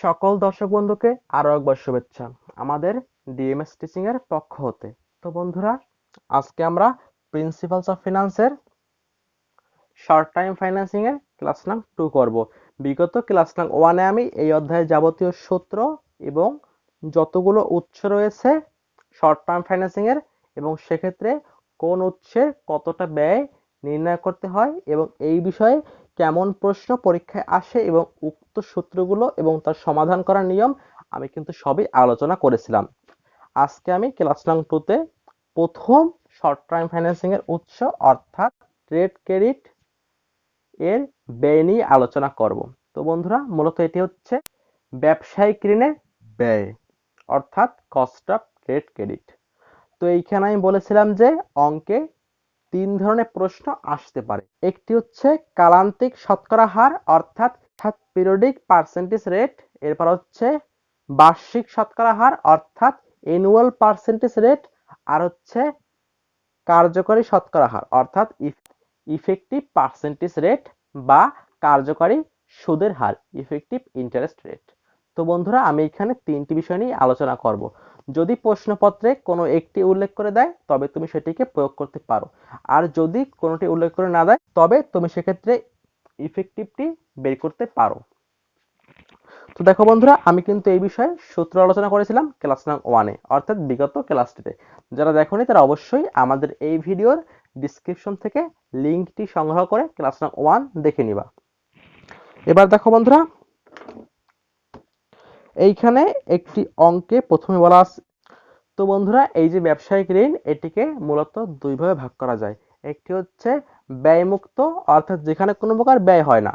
সকল দর্শক বন্ধুকে আরো একবার শুভেচ্ছা আমাদের ডিএমএস টিচিং এর পক্ষ হতে। তো বন্ধুরা, আজকে আমরা প্রিন্সিপালস অফ ফিনান্সের শর্ট টাইম ফাইন্যান্সিং এর ক্লাস নাম 2 করব। বিগত ক্লাস নাম 1 এ আমি এই অধ্যায়ের যাবতীয় সূত্র এবং যতগুলো উৎস রয়েছে শর্ট টার্ম ফাইন্যান্সিং এর এবং সেক্ষেত্রে কোন উৎসের কতটা ব্যয় নির্ণয় করতে হয় এবং এই বিষয়ে কেমন প্রশ্ন পরীক্ষায় আসে এবং উক্ত সূত্রগুলো এবং তার সমাধান করার নিয়ম আমি কিন্তু সবই আলোচনা করেছিলাম। আজকে আমি ক্লাস নাম 2 তে প্রথম শর্ট টার্ম ফাইন্যান্সিং এর উৎস অর্থাৎ ট্রেড ক্রেডিট এর ব্যয় নিয়ে আলোচনা করব। তো বন্ধুরা, মূলত এটি হচ্ছে ব্যবসায়িক ঋণের ব্যয় অর্থাৎ কস্ট অফ ট্রেড ক্রেডিট। তো এইখানে আমি বলেছিলাম যে অঙ্কে 3 ধরনের প্রশ্ন আসতে পারে। একটি হচ্ছে কালান্তিক শতকরা হার অর্থাৎ পিরিয়ডিক পার্সেন্টেজ রেট, এরপর হচ্ছে বার্ষিক শতকরা হার অর্থাৎ অ্যানুয়াল পার্সেন্টেজ রেট, আর হচ্ছে কার্যকরী শতকরা হার অর্থাৎ ইফেক্টিভ পার্সেন্টেজ রেট বা কার্যকরী সুদের হার ইফেক্টিভ ইন্টারেস্ট রেট। তো বন্ধুরা, আমি এখানে 3টি বিষয় নিয়ে আলোচনা করব। যদি প্রশ্নপত্রে কোনো একটি উল্লেখ করে দেয় তবে তুমি সেটিকে প্রয়োগ করতে পারো, আর যদি কোনোটি উল্লেখ করে না দেয় তবে তুমি সেক্ষেত্রে ইফেক্টিভটি বের করতে পারো। তো দেখো বন্ধুরা, আমি কিন্তু এই বিষয়ে সূত্র আলোচনা করেছিলাম ক্লাস নাম 1 এ অর্থাৎ বিগত ক্লাসটিতে। যারা দেখোনি তারা অবশ্যই আমাদের এই ভিডিওর ডেসক্রিপশন থেকে লিংকটি সংগ্রহ করে ক্লাস নাম 1 দেখে নিবা। এবার দেখো বন্ধুরা, এইখানে একটি অঙ্কে প্রথমে বলা আছে। তো বন্ধুরা, এই যে ব্যবসায়িক ঋণ এটিকে মূলত দুই ভাবে ভাগ করা যায়। একটি হচ্ছে ব্যয়মুক্ত অর্থাৎ যেখানে কোনো প্রকার ব্যয় হয় না,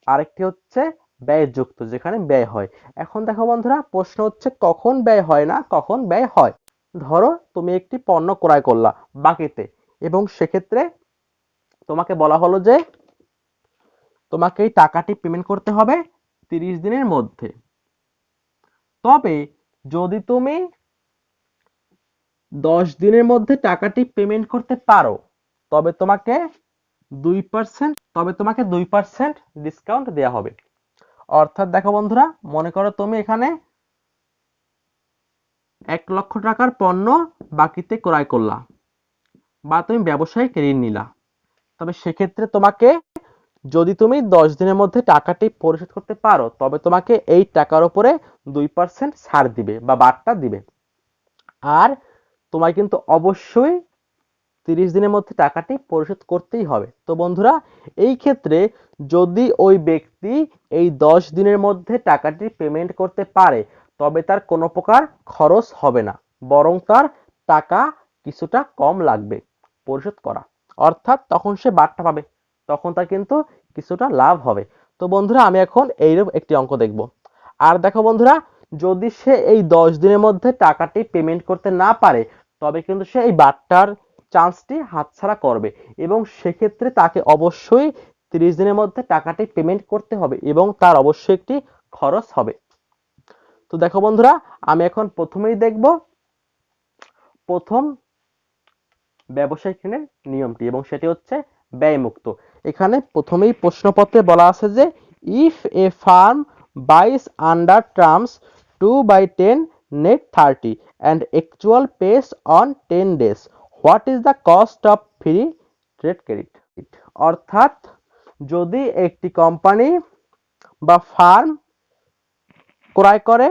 আরেকটি হচ্ছে ব্যয়যুক্ত যেখানে ব্যয় হয়। এখন দেখো বন্ধুরা, প্রশ্ন হচ্ছে কখন ব্যয় হয় না কখন ব্যয় হয়। ধরো তুমি একটি পণ্য ক্রয় করলা বাকিতে এবং সেক্ষেত্রে তোমাকে বলা হলো যে তোমাকে এই টাকাটি পেমেন্ট করতে হবে 30 দিনের মধ্যে। তবে যদি তুমি 10 দিনের মধ্যে টাকাটি পেমেন্ট করতে পারো তবে তোমাকে 2% ডিসকাউন্ট দেওয়া হবে। অর্থাৎ দেখো বন্ধুরা, মনে করো তুমি এখানে 1 লক্ষ টাকার পণ্য বাকিতে ক্রয় করলা বা তুমি ব্যবসায়িক ঋণ নিলা, তবে সেক্ষেত্রে তোমাকে যদি তুমি 10 দিনের মধ্যে টাকাটি পরিশোধ করতে পারো তবে তোমাকে এই টাকার উপরে 2% ছাড় দিবে বা বার্তা দিবে। আর তোমায় কিন্তু অবশ্যই 30 দিনের মধ্যে টাকাটি পরিশোধ করতেই হবে। তো বন্ধুরা, এই ক্ষেত্রে যদি ওই ব্যক্তি এই 10 দিনের মধ্যে টাকাটি পেমেন্ট করতে পারে তবে তার কোনো প্রকার খরচ হবে না, বরং তার টাকা কিছুটা কম লাগবে পরিশোধ করা, অর্থাৎ তখন সে বার্তা পাবে, তখন তার কিন্তু কিছুটা লাভ হবে। তো বন্ধুরা, আমি এখন এইরকম একটি অঙ্ক দেখব। আর দেখো বন্ধুরা, যদি সে এই 10 দিনের মধ্যে টাকাটি পেমেন্ট করতে না পারে তবে কিন্তু সে এই বার্তার চান্সটি হাতছাড়া করবে এবং সেক্ষেত্রে তাকে অবশ্যই 30 দিনের মধ্যে টাকাটি পেমেন্ট করতে হবে এবং তার অবশ্যই একটি খরচ হবে। তো দেখো বন্ধুরা, আমি এখন প্রথমেই দেখব প্রথম ব্যবসায়িক ঋণের নিয়মটি এবং সেটি হচ্ছে ব্যয়মুক্ত। এখানে প্রথমেই প্রশ্নপত্রে বলা আছে যে if a farm buys under terms 2/10 net 30 and actual pays on 10 days, what is the cost of free trade credit? অর্থাৎ যদি একটি কোম্পানি বা ফার্ম ক্রয় করে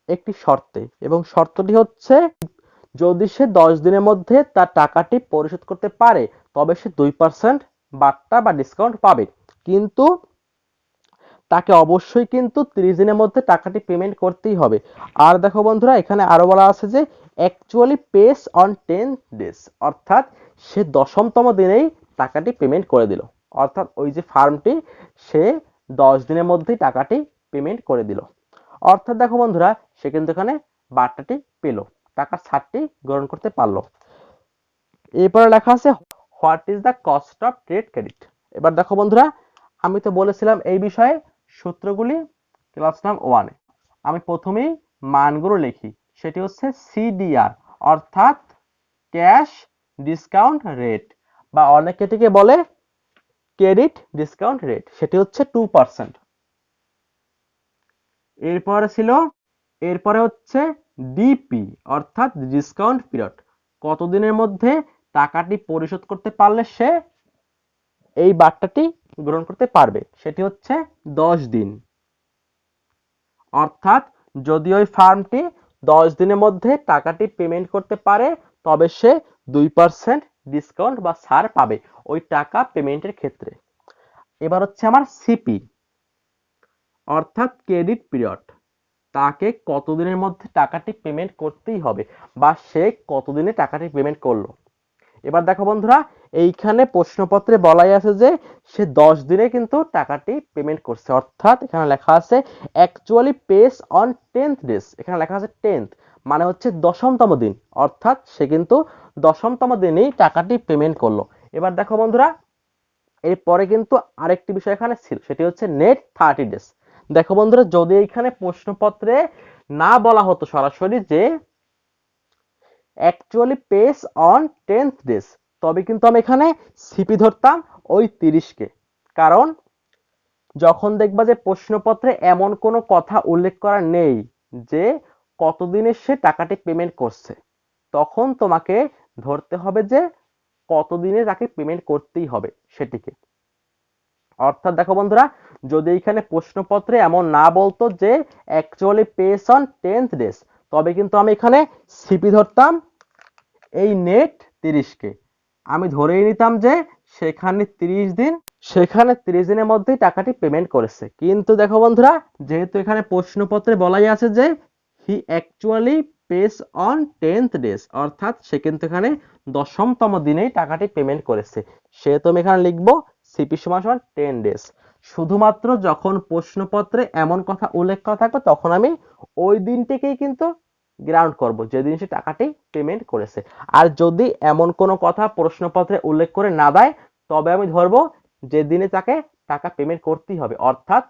একটি শর্তে এবং শর্তটি হচ্ছে যদি সে 10 দিনের মধ্যে তার টাকাটি পরিশোধ করতে পারে তবে সে 2% বার্তা বা ডিসকাউন্ট পাবে, কিন্তু তাকে অবশ্যই কিন্তু 30 দিনের মধ্যে টাকাটি পেমেন্ট করতেই হবে। আর দেখো বন্ধুরা, এখানে আরো বলা আছে যে অ্যাকচুয়ালি পেস অন 10 ডেজ, অর্থাৎ সে 10তম দিনেই টাকাটি পেমেন্ট করে দিল, অর্থাৎ ওই যে ফার্মটি সে 10 দিনের মধ্যেই টাকাটি পেমেন্ট করে দিল। অর্থাৎ দেখো বন্ধুরা, সে কিন্তু এখানে বার্তাটি পেল, টাকার ছাড়টি গ্রহণ করতে পারলো। এরপরে লেখা আছে what is the cost of trade credit. এবার দেখো বন্ধুরা, আমি তো বলেছিলাম এই বিষয়ে সূত্রগুলি ক্লাস নাম 1 এ। আমি প্রথমেই মানগুলো লিখি, সেটি হচ্ছে সিডিআর অর্থাৎ ক্যাশ ডিসকাউন্ট রেট বা অনেকে এটিকে বলে ক্রেডিট ডিসকাউন্ট রেট, সেটি হচ্ছে 2%। এরপরে হচ্ছে ডিপি অর্থাৎ ডিসকাউন্ট পিরিয়ড। কতদিনের মধ্যে টাকাটি পরিশোধ করতে পারলে সে এই বার্তাটি গ্রহণ করতে পারবে, সেটি হচ্ছে 10 দিন। অর্থাৎ যদি ওই ফার্মটি 10 দিনের মধ্যে টাকাটি পেমেন্ট করতে পারে তবে সে 2% ডিসকাউন্ট বা ছাড় পাবে ওই টাকা পেমেন্টের ক্ষেত্রে। এবার হচ্ছে আমার সিপি অর্থাৎ ক্রেডিট পিরিয়ড। তাকে কতদিনের মধ্যে টাকাটি পেমেন্ট করতেই হবে বা সে কতদিনে টাকাটি পেমেন্ট করলো। এবার দেখো বন্ধুরা, এইখানে প্রশ্নপত্রে বলাই আছে যে সে 10 দিনে কিন্তু টাকাটি পেমেন্ট করছে, অর্থাৎ এখানে লেখা আছে actually pays on 10th days. এখানে লেখা আছে 10th মানে হচ্ছে 10মতম দিন, অর্থাৎ সে কিন্তু 10মতম দিনেই টাকাটি পেমেন্ট করলো। এবার দেখো বন্ধুরা, এরপরে কিন্তু আরেকটি বিষয় এখানে ছিল, সেটি হচ্ছে নেট 30 ডেজ। দেখো বন্ধুরা, যদি এইখানে প্রশ্নপত্রে না বলা হতো সরাসরি যে actually pays on 10th days, তবে কিন্তু আমি এখানে সিপি ধরতাম ওই 30কে। কারণ যখন দেখবা যে প্রশ্নপত্রে এমন কোনো কথা উল্লেখ করা নেই যে কতদিনে সে টাকাটি পেমেন্ট করছে, তখন তোমাকে ধরতে হবে যে কতদিনে তাকে পেমেন্ট করতেই হবে সেটিকে। অর্থাৎ দেখো বন্ধুরা, যদি এইখানে প্রশ্নপত্রে এমন না বলতো যে actually pays on 10th days, তবে কিন্তু আমি এখানে সিপি ধরতাম এই নেট 30কে। আমি ধরেই নিতাম যে সেখানে 30 দিনের মধ্যেই টাকাটি পেমেন্ট করেছে। কিন্তু দেখো বন্ধুরা, যেহেতু এখানে প্রশ্নপত্রে বলাই আছে যে হি actually pays on 10th days, অর্থাৎ সে কিন্তু এখানে 10মতম দিনেই টাকাটি পেমেন্ট করেছে, সেহেতু আমি এখানে লিখবো সিপি সমান 10 ডেজ। শুধুমাত্র যখন প্রশ্নপত্রে এমন কথা উল্লেখ করা থাকবে তখন আমি ওই দিনটিকেই কিন্তু গ্রাউন্ড করব যেদিন সে টাকাটি পেমেন্ট করেছে। আর যদি এমন কোনো কথা প্রশ্নপত্রে উল্লেখ করে না দেয় তবে আমি ধরবো যেদিনে তাকে টাকা পেমেন্ট করতেই হবে, অর্থাৎ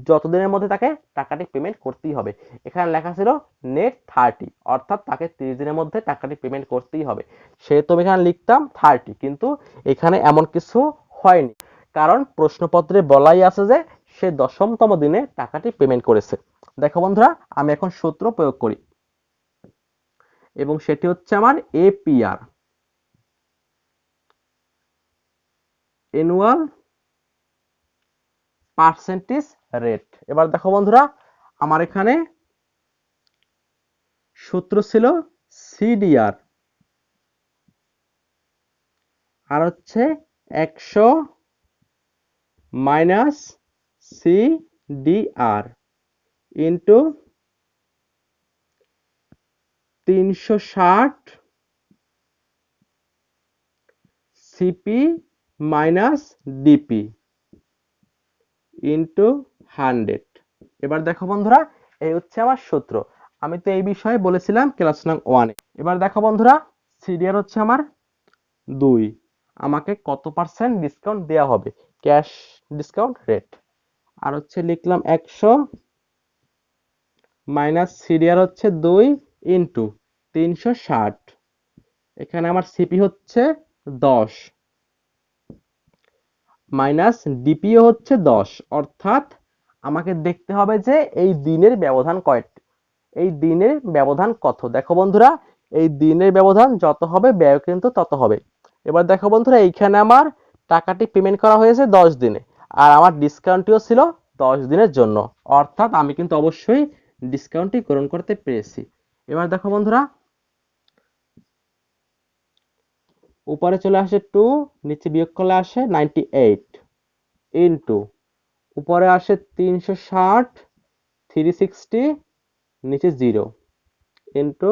যতদিনের মধ্যে তাকে টাকাটি পেমেন্ট করতেই হবে। এখানে লেখা ছিল নেট 30, অর্থাৎ তাকে 30 দিনের মধ্যে টাকাটি পেমেন্ট করতেই হবে, সেহেতু আমি এখানে লিখতাম 30। কিন্তু এখানে এমন কিছু হয়নি, কারণ প্রশ্নপত্রে বলাই আছে যে সে 10মতম দিনে টাকাটি পেমেন্ট করেছে। দেখো বন্ধুরা, আমি এখন সূত্র প্রয়োগ করি এবং সেটি হচ্ছে আমার এপিআর, অ্যানুয়াল পার্সেন্টেজ রেট। এবার দেখো বন্ধুরা, আমার এখানে সূত্র ছিল সিডিআর আর হচ্ছে 100 minus CDR into 360 CP minus DP into 100। এবার দেখো বন্ধুরা, এই হচ্ছে আমার সূত্র। আমি তো এই বিষয়ে বলেছিলাম ক্লাস নং 1-এ। এবার দেখো বন্ধুরা, সিডিআর হচ্ছে আমার 2, আমাকে কত পার্সেন্ট ডিসকাউন্ট দেওয়া হবে, ক্যাশ ডিসকাউন্ট রেট। আর হচ্ছে লিখলাম 100 মাইনাস সিডিআর হচ্ছে 2 ইন্টু 360, এখানে আমার সিপি হচ্ছে 10 মাইনাস ডিপিও হচ্ছে 10, অর্থাৎ আমাকে দেখতে হবে যে এই দিনের ব্যবধান কয়টি, এই দিনের ব্যবধান কত। দেখো বন্ধুরা, এই দিনের ব্যবধান যত হবে ব্যয় কিন্তু তত হবে। এবার দেখো বন্ধুরা, এইখানে আমার টাকাটি পেমেন্ট করা হয়েছে 10 দিনে আর আমার ডিসকাউন্টটিও ছিল 10 দিনের জন্য, অর্থাৎ আমি কিন্তু অবশ্যই ডিসকাউন্টটি গ্রহণ করতে পেরেছি। এবার দেখো বন্ধুরা, উপরে চলে আসে 2, নিচে বিয়োগ করলে আসে 98 ইন্টু উপরে আসে 360 360 নিচে 0 ইন্টু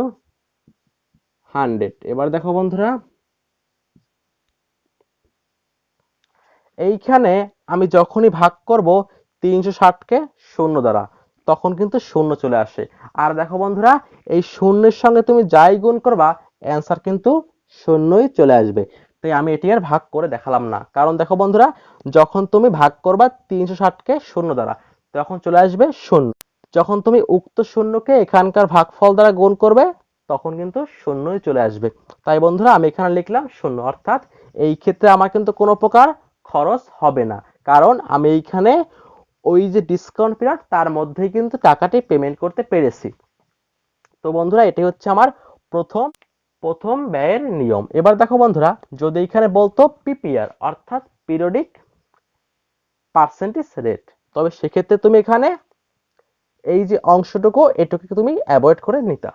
100। এবার দেখো বন্ধুরা, এইখানে আমি যখনই ভাগ করব 360কে 0 দ্বারা, তখন কিন্তু 0 চলে আসে। আর দেখো বন্ধুরা, এই শূন্যের সঙ্গে তুমি যাই গুণ করবা অ্যান্সার কিন্তু 0ই চলে আসবে। তাই আমি এটি আর ভাগ করে দেখালাম না, কারণ দেখো বন্ধুরা, যখন তুমি ভাগ করবা 360কে 0 দ্বারা তখন চলে আসবে 0। যখন তুমি উক্ত শূন্যকে এখানকার ভাগফল দ্বারা গুণ করবে তখন কিন্তু 0ই চলে আসবে। তাই বন্ধুরা, আমি এখানে লিখলাম 0, অর্থাৎ এই ক্ষেত্রে আমার কিন্তু কোনো প্রকার খরচ হবে না, কারণ আমি এইখানে ওই যে ডিসকাউন্ট পিরিয়ড তার মধ্যেই কিন্তু টাকাটি পেমেন্ট করতে পেরেছি। তো বন্ধুরা এটাই হচ্ছে আমার প্রথম প্রথম ব্যয়ের নিয়ম। এবার দেখো বন্ধুরা, যদি এখানে বলতো পিপিআর অর্থাৎ পিরিয়ডিক পার্সেন্টেজ রেট, তবে সেক্ষেত্রে তুমি এখানে এই যে অংশটুকু এটুকু তুমি অ্যাভয়েড করে নিতা,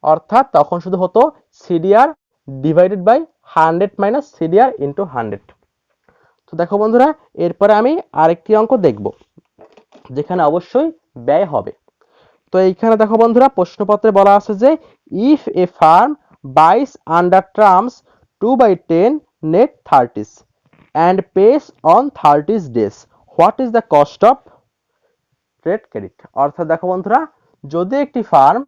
অর্থাৎ তখন শুধু হতো CDR divided by 100 minus CDR into 100। তো দেখো বন্ধুরা, এরপরে আমি আরেকটি অঙ্ক দেখব যেখানে অবশ্যই ব্যয় হবে। তো এইখানে দেখো বন্ধুরা, প্রশ্নপত্রে বলা আছে যে if a firm buys under terms 2/10 net 30s and pays on 30 days, what is the cost of trade credit? অর্থাৎ দেখো বন্ধুরা, যদি একটি ফার্ম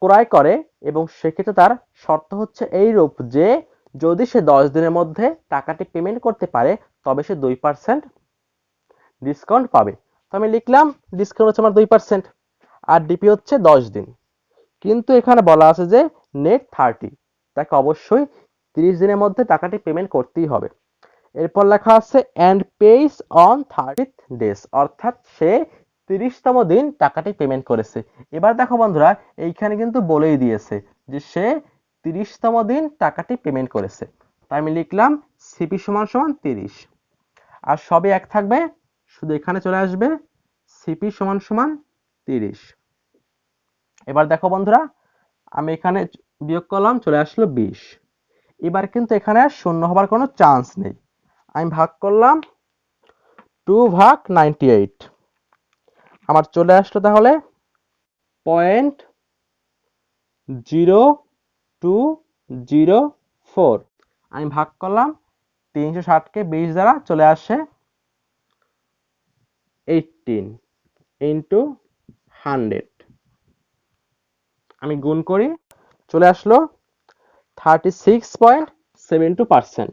ক্রয় করে এবং সেক্ষেত্রে তার শর্ত হচ্ছে এইরূপ যে যদি সে 10 দিনের মধ্যে টাকাটি পেমেন্ট করতে পারে তবে সে 2% ডিসকাউন্ট পাবে। তো আমি লিখলাম ডিসকাউন্ট হচ্ছে আমার 2% আর ডিপি হচ্ছে 10 দিন। কিন্তু এখানে বলা আছে যে নেট 30, তাকে অবশ্যই 30 দিনের মধ্যে টাকাটি পেমেন্ট করতেই হবে। এরপর লেখা আছে and pace on 30th days, অর্থাৎ সে 30তম দিন টাকাটি পেমেন্ট করেছে। এবার দেখো বন্ধুরা, এইখানে কিন্তু বলেই দিয়েছে যে সে 30তম দিন টাকাটি পেমেন্ট করেছে। তাই আমি লিখলাম সিপি সমান সমান 30, আর সবই এক থাকবে, শুধু এখানে চলে আসবে সিপি সমান সমান 30। এবার দেখো বন্ধুরা, আমি এখানে বিয়োগ করলাম, চলে আসলো 20। এবার কিন্তু এখানে আর শূন্য হবার কোনো চান্স নেই। আমি ভাগ করলাম 2/98, আমার চলে আসলো তাহলে 0.0204। আমি ভাগ করলাম 360কে 20 দ্বারা, চলে আসে 18 ইন্টু 100। আমি গুণ করি, চলে আসলো 36.72%।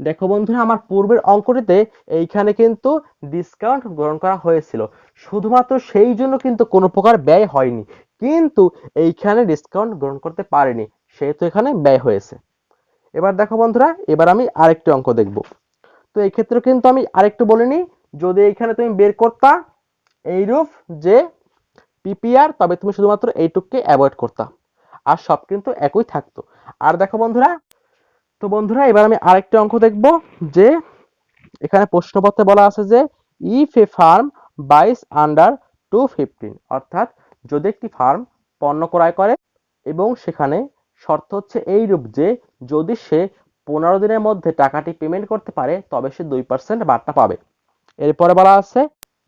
দেখো বন্ধুরা, আমার পূর্বের অঙ্কটিতে এইখানে কিন্তু ডিসকাউন্ট গ্রহণ করা হয়েছিল, শুধুমাত্র সেই জন্য কিন্তু কোনো প্রকার ব্যয় হয়নি, কিন্তু এইখানে ডিসকাউন্ট গ্রহণ করতে পারেনি, সেহেতু এখানে ব্যয় হয়েছে। এবার দেখো বন্ধুরা, এবার আমি আরেকটি অঙ্ক দেখব। তো এই ক্ষেত্রে কিন্তু আমি আরেকটু বলিনি, যদি এইখানে তুমি বের করতা এইরূপ যে পিপিআর, তবে তুমি শুধুমাত্র এইটুককে অ্যাভয়েড করতা, আর সব কিন্তু একই থাকতো। আর দেখো বন্ধুরা, তো বন্ধুরা এবার আমি আরেকটি অঙ্ক দেখব, যে এখানে প্রশ্নপত্রে বলা আছে যে if a firm buys under 215, অর্থাৎ যদি একটি ফার্ম পণ্য ক্রয় করে এবং সেখানে শর্ত হচ্ছে এইরূপ যে যদি সে 15 দিনের মধ্যে টাকাটি পেমেন্ট করতে পারে তবে সে 2% বার্তা পাবে। এরপরে বলা আছে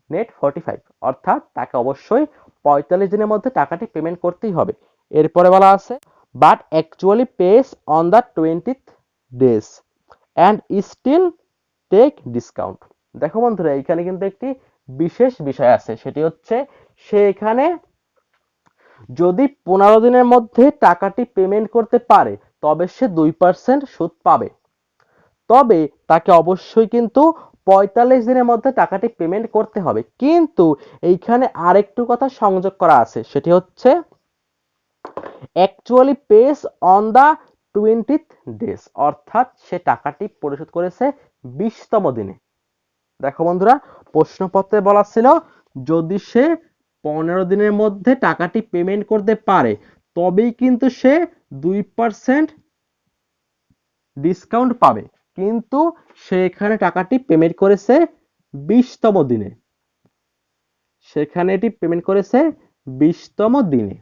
নেট 45, অর্থাৎ তাকে অবশ্যই 45 দিনের মধ্যে টাকাটি পেমেন্ট করতেই হবে। এরপরে বলা আছে but actually pays on the 20th days and still take discount. দেখো বন্ধুরা, এখানে কিন্তু একটি বিশেষ বিষয় আছে, সেটি হচ্ছে সে এখানে যদি 15 দিনের মধ্যে টাকাটি পেমেন্ট করতে পারে তবে সে 2% সুদ পাবে, তবে তাকে অবশ্যই কিন্তু 45 দিনের মধ্যে টাকাটি পেমেন্ট করতে হবে। কিন্তু এইখানে আরেকটু কথা সংযোগ করা আছে, সেটি হচ্ছে actually pays on the 20th days, অর্থাৎ সে টাকাটি পরিশোধ করেছে 20তম দিনে। দেখো বন্ধুরা, প্রশ্নপত্রে বলা ছিল যদি সে 15 দিনের মধ্যে টাকাটি পেমেন্ট করতে পারে তবেই কিন্তু সে 2% ডিসকাউন্ট পাবে, কিন্তু সে এখানে টাকাটি পেমেন্ট করেছে 20তম দিনে, সেখানে এটি পেমেন্ট করেছে 20তম দিনে।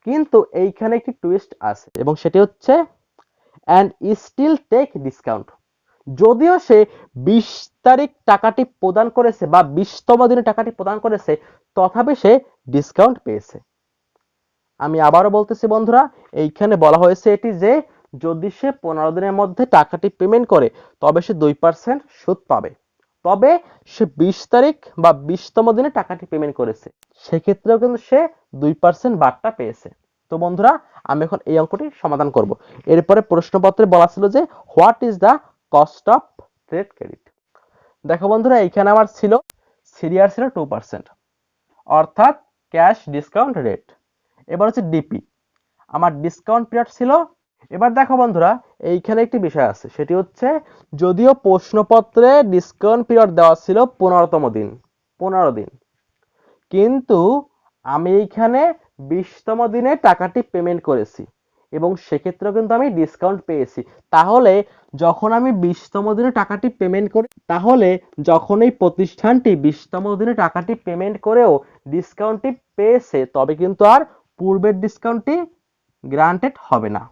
কিন্তু এইখানে একটি টুইস্ট আছে এবং সেটি হচ্ছে অ্যান্ড স্টিল টেক ডিসকাউন্ট, যদিও সে 20 তারিখ টাকাটি প্রদান করেছে বা 20তম দিনে টাকাটি প্রদান করেছে, তথাপি সে ডিসকাউন্ট পেয়েছে। আমি আবারও বলতেছি বন্ধুরা, এইখানে বলা হয়েছে এটি যে যদি সে 15 দিনের মধ্যে টাকাটি পেমেন্ট করে তবে সে 2% সুদ পাবে, তবে সে 20 তারিখ বা 20তম দিনে টাকাটি পেমেন্ট করেছে, সেক্ষেত্রেও কিন্তু সে 2% বার্তা পেয়েছে। তো বন্ধুরা, আমি এখন এই অঙ্কটি সমাধান করব। এরপরে প্রশ্নপত্রে বলা ছিল যে what is the cost of trade credit. দেখো বন্ধুরা, এইখানে আমার ছিল সিডিআর ছিল 2%, অর্থাৎ ক্যাশ ডিসকাউন্ট রেট। এবার হচ্ছে ডিপি, আমার ডিসকাউন্ট পিরিয়ড ছিল এবার দেখো বন্ধুরা, এইখানে একটি বিষয় আছে, সেটি হচ্ছে যদিও প্রশ্নপত্রে ডিসকাউন্ট পিরিয়ড দেওয়া ছিল 15তম দিন, 15 দিন, কিন্তু আমি এইখানে 20তম দিনে টাকাটি পেমেন্ট করেছি এবং সেক্ষেত্রেও কিন্তু আমি ডিসকাউন্ট পেয়েছি। তাহলে যখন আমি 20তম দিনে টাকাটি পেমেন্ট করি, তাহলে যখন এই প্রতিষ্ঠানটি 20তম দিনে টাকাটি পেমেন্ট করেও ডিসকাউন্টটি পেয়েছে, তবে কিন্তু আর পূর্বের ডিসকাউন্টটি গ্রান্টেড হবে না,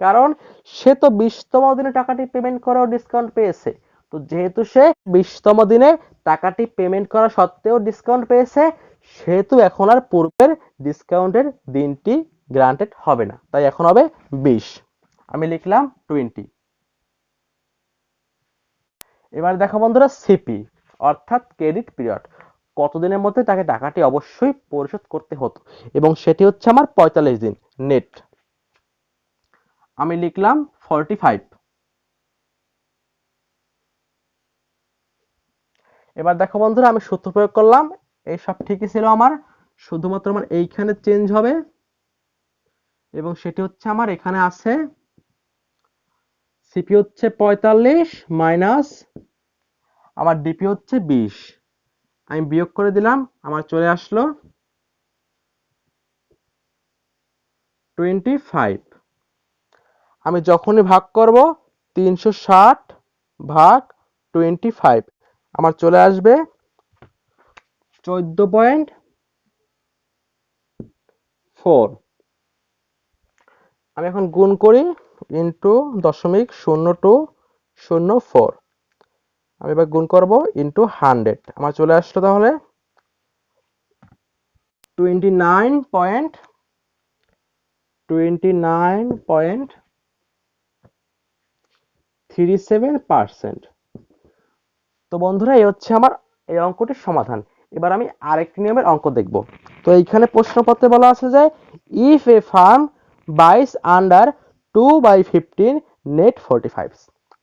কারণ সে তো 20তম দিনে টাকাটি পেমেন্ট করেও ডিসকাউন্ট পেয়েছে। তো যেহেতু সে 20তম দিনে টাকাটি পেমেন্ট করা সত্ত্বেও ডিসকাউন্ট পেয়েছে, সেহেতু এখন আর পূর্বের ডিসকাউন্টের দিনটি গ্রান্টেড হবে না, তাই এখন হবে 20। আমি লিখলাম 20। এবার দেখো বন্ধুরা, সিপি অর্থাৎ ক্রেডিট পিরিয়ড, কতদিনের মধ্যে তাকে টাকাটি অবশ্যই পরিশোধ করতে হতো, এবং সেটি হচ্ছে আমার 45 দিন নেট। আমি লিখলাম 45। এবার দেখো বন্ধুরা, আমি সূত্র প্রয়োগ করলাম, এই সব ঠিকই ছিল আমার, শুধুমাত্র আমার এইখানে চেঞ্জ হবে, এবং সেটি হচ্ছে আমার এখানে আছে সিপি হচ্ছে 45 মাইনাস আমার ডিপি হচ্ছে 20। আমি বিয়োগ করে দিলাম, আমার চলে আসলো 25। আমি যখনই ভাগ করব 360 ভাগ 25, আমার চলে আসবে 14.4। আমি এখন গুণ করি, ইন্টু 0.0204। আমি এবার গুণ করব ইন্টু 100, আমার চলে আসলো তাহলে 29.37%। তো বন্ধুরা, এই হচ্ছে আমার এই অঙ্কটির সমাধান। এবার আমি আরেকটি নিয়মের অঙ্ক দেখব। তো এইখানে প্রশ্নপত্রে বলা আছে যে if a firm buys under 2/15 net 45,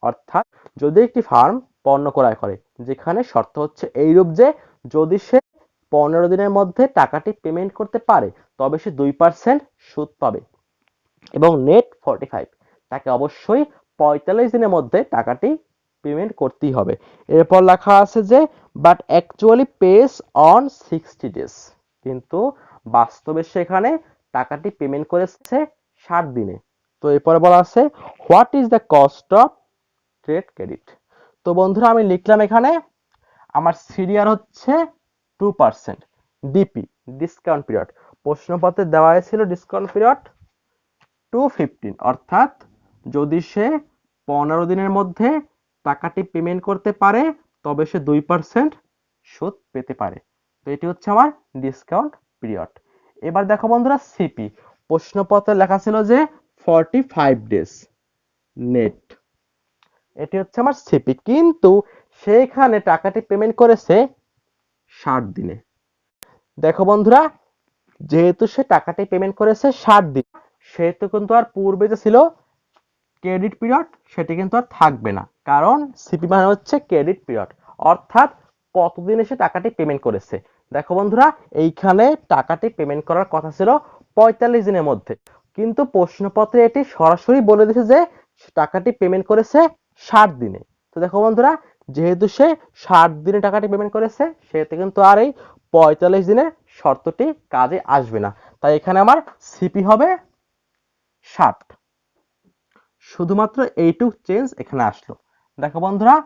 অর্থাৎ যদি একটি ফার্ম পণ্য ক্রয় করে, যেখানে শর্ত হচ্ছে এইরূপ যে যদি সে 15 দিনের মধ্যে টাকাটি পেমেন্ট করতে পারে, তবে সে 2% সুদ পাবে, এবং নেট 45, তাকে অবশ্যই 45 দিনের মধ্যে টাকাটি পেমেন্ট করতেই হবে। এরপর লেখা আছে যে but actually pays on 60 days, কিন্তু বাস্তবে সেখানে টাকাটি পেমেন্ট করেছে 60 দিনে। তো এরপরে বলা আছে what is the cost of trade credit. তো বন্ধুরা, আমি লিখলাম এখানে আমার সিরিয়াল হচ্ছে 2%, ডিপি ডিসকাউন্ট পিরিয়ড, প্রশ্নপত্রে দেওয়া ছিল ডিসকাউন্ট পিরিয়ড 215, অর্থাৎ যদি সে 15 দিনের মধ্যে টাকাটি পেমেন্ট করতে পারে, তবে সে 2% সুদ পেতে পারে। তো এটি হচ্ছে আমার ডিসকাউন্ট পিরিয়ড। এবার দেখো বন্ধুরা, সিপি প্রশ্নপত্রে লেখা ছিল যে 45 ডেজ নেট, এটি হচ্ছে আমার সিপি, কিন্তু সেইখানে টাকাটি পেমেন্ট করেছে 60 দিনে। দেখো বন্ধুরা, যেহেতু সে টাকাটি পেমেন্ট করেছে 60 দিন, সেহেতু কিন্তু আর পূর্বে যে ছিল ক্রেডিট পিরিয়ড, সেটি কিন্তু আর থাকবে না, কারণ সিপি মানে হচ্ছে ক্রেডিট পিরিয়ড, অর্থাৎ কতদিনে সে টাকাটি পেমেন্ট করেছে। দেখো বন্ধুরা, এইখানে টাকাটি পেমেন্ট করার কথা ছিল 45 দিনের মধ্যে, কিন্তু প্রশ্নপত্রে এটি সরাসরি বলে দিয়েছে যে টাকাটি পেমেন্ট করেছে 60 দিনে। তো দেখো বন্ধুরা, যেহেতু সে 60 দিনে টাকাটি পেমেন্ট করেছে, সেহেতু কিন্তু আর এই 45 দিনের শর্তটি কাজে আসবে না, তাই এখানে আমার সিপি হবে 60। শুধুমাত্র এইটুক চেঞ্জ এখানে আসলো। দেখো বন্ধুরা,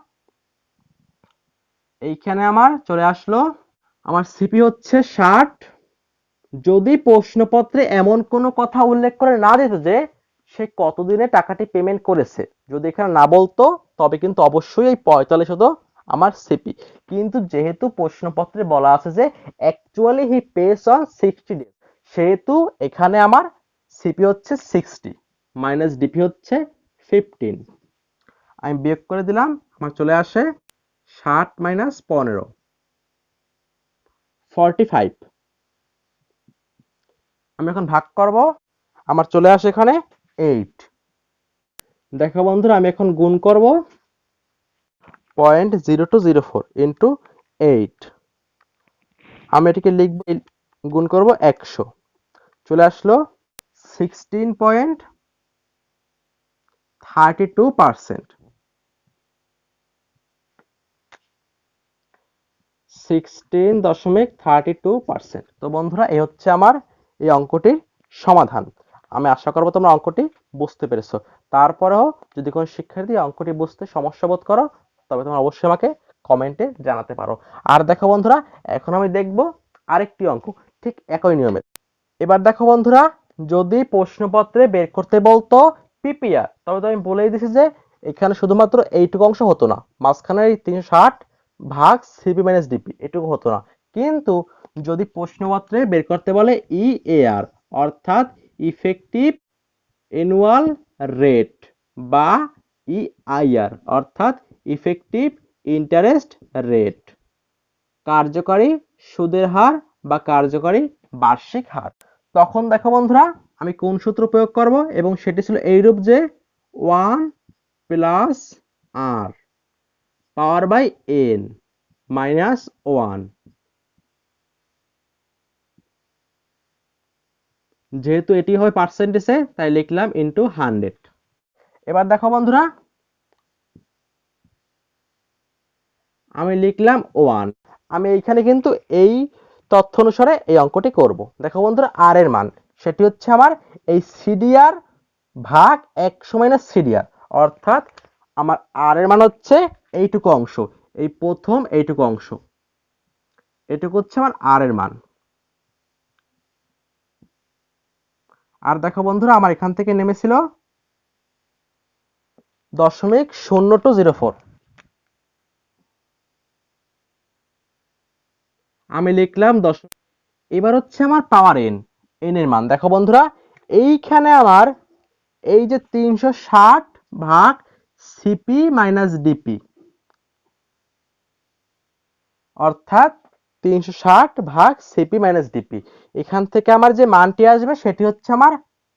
এইখানে আমার চলে আসলো আমার সিপি হচ্ছে 60, যদি প্রশ্নপত্রে এমন কোনো কথা উল্লেখ করে না দিত যে সে কতদিনে টাকাটি পেমেন্ট করেছে, যদি এখানে না বলতো, তবে কিন্তু অবশ্যই এই 45 হতো আমার সিপি। কিন্তু যেহেতু প্রশ্নপত্রে বলা আছে যে actually he pace on 60 days, সেহেতু এখানে আমার সিপি হচ্ছে 60 মাইনাস ডিপি হচ্ছে 15। আমি বিয়োগ করে দিলাম, আমার চলে আসে 60 মাইনাস 15, 45। আমি এখন ভাগ করব, আমার চলে আসে এখানে 8। দেখো বন্ধুরা, আমি এখন গুণ করব 0.0204 ইন্টু 8। আমি এটিকে লিখব, গুণ করব 100, চলে আসলো 16.4 32%। 16.32%। তো বন্ধুরা এই হচ্ছে আমার এই অঙ্কটির সমাধান। আমি আশা করবো তোমরা অঙ্কটি বুঝতে পেরেছো। তারপরেও যদি কোনো শিক্ষার্থী অঙ্কটি বুঝতে সমস্যা বোধ করো তবে তোমরা অবশ্যই আমাকে কমেন্টে জানাতে পারো। আর দেখো বন্ধুরা, এখন আমি দেখব আরেকটি অঙ্ক ঠিক একই নিয়মে। এবার দেখো বন্ধুরা, যদি প্রশ্নপত্রে বের করতে বলতো পিপিআর, তবে তো আমি বলেই দিছি যে এখানে শুধুমাত্র এইটুকু অংশ হতো না, মাঝখানে 360 ভাগ সিপি মাইনাস ডিপি এটুকু হতো না। কিন্তু যদি প্রশ্নপত্রে বের করতে বলে ইএআর অর্থাৎ ইফেক্টিভ অ্যানুয়াল রেট বা ইআইআর অর্থাৎ ইফেক্টিভ ইন্টারেস্ট রেট, কার্যকরী সুদের হার বা কার্যকরী বার্ষিক হার, তখন দেখো বন্ধুরা আমি কোন সূত্র প্রয়োগ করব, এবং সেটি ছিল এইরূপ যে 1 plus r power by n minus 1, যেহেতু এটি হয় পার্সেন্টেজে তাই লিখলাম ইনটু 100। এবার দেখো বন্ধুরা আমি লিখলাম 1। আমি এইখানে কিন্তু এই তথ্য অনুসারে এই অঙ্কটি করব। দেখো বন্ধুরা আর এর মান সেটি হচ্ছে আমার এই সিডিআর ভাগ 100 মাইনাস সিডিআর, অর্থাৎ আমার আর এর মান হচ্ছে এইটুকু অংশ, এই প্রথম এইটুকু অংশ, এটুকু হচ্ছে আমার আর এর মান। আর দেখো বন্ধুরা আমার এখান থেকে নেমেছিল 0.0204, আমি লিখলাম 10। এবার হচ্ছে আমার পাওয়ার এন, এন এর মান দেখো বন্ধুরা এইখানে আমার এই যে 360 ভাগ সিপি মাইনাস ডিপি, অর্থাৎ 360 ভাগ সিপি মাইনাস ডিপি, এখান থেকে আমার যে মানটি আসবে সেটি হচ্ছে আমার